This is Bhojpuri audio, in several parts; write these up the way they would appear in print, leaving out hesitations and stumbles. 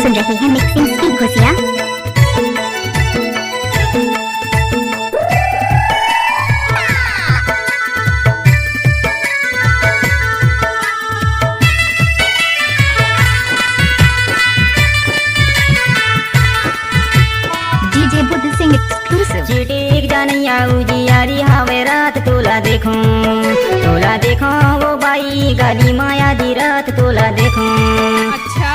सुन रहे हैं मिक्सिंग स्पीड घुसिया। DJ Buddh Singh exclusive. चिटिक जानिया उजियारी हवे रात तोला देखो वो बाई गाली माया दी रात तोला देखो। अच्छा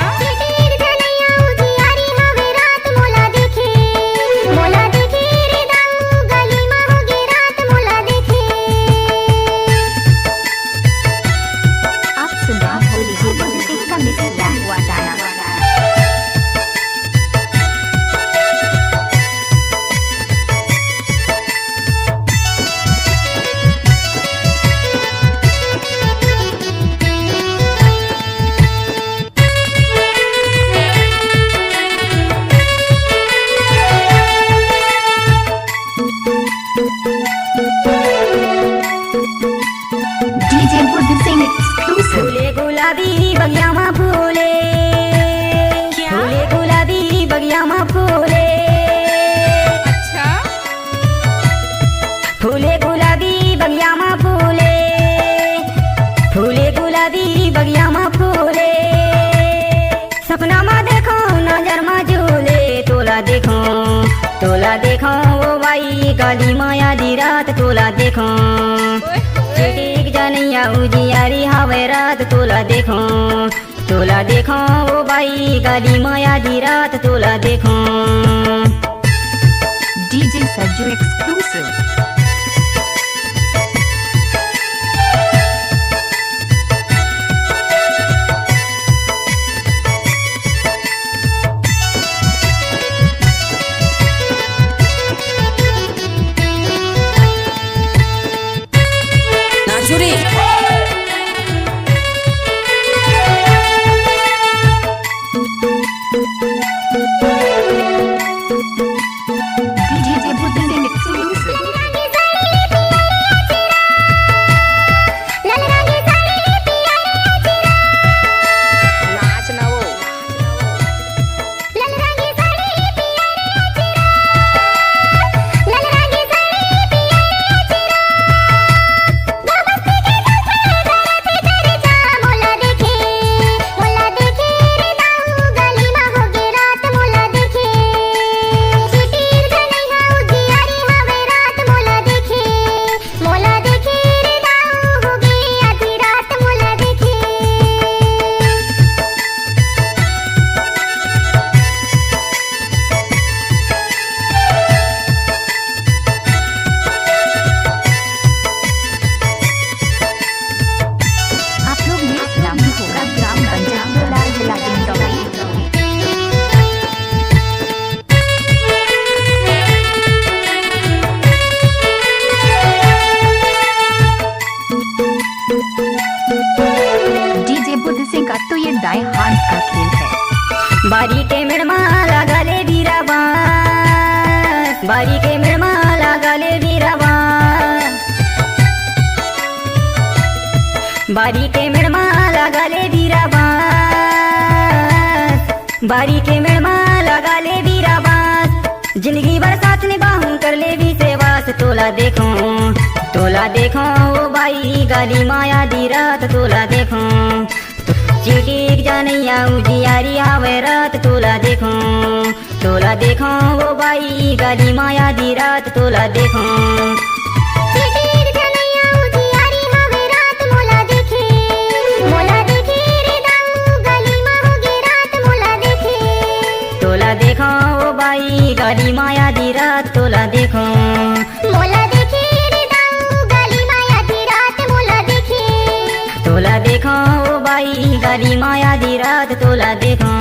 आप सुन रहे हैं डीजे बुद्ध सिंह का मिक्स किया हुआ गाना। DJ Buddh Singh exclusive. फूले गुलाबी बगिया में फूले, फूले गुलाबी बगिया में फूले, अच्छा फूले गुलाबी बगिया में फूले, फूले गुलाबी बगिया में फूले। सपना में देखो नजर में झूले तोला देखो वो बाई गाली माया दी रात तोला देखो। चिटिक जानिया उजियारी हवे रात तोला देखो वो बाई गाली माया दी रात तोला देखो। DJ Sajju exclusive. नाचुरी डीजे बुद्ध सिंह एक्सक्लूसिव। नाच ना वो आप लोग ने सुना भी होगा ग्राम पंचायत लाल जिला डिंडौरी। डीजे बुद्ध सिंह का तो ये दाएं हाथ का खेल है। बारी के मेड़मा लगाले बीराबा, बारी के मेड़मा लगाले बीराबा, बारी के मेड़मा लगाले बीराबा, बारी के मेड़मा लगाले बीराबा। जिंदगी भर साथ निभाऊं कर ले भी सेवास तोला देखो वो बाई गाली माया दी रात तोला देखो। चिटिक जानिया उजियारी हवे रात तोला देखो वो बाई गाली माया दी रात तोला देखो। तोला देखो वो बाई गाली माया दी रात तोला देखो। तोला देखो वो बाई गाली माया दी रात तोला देखो।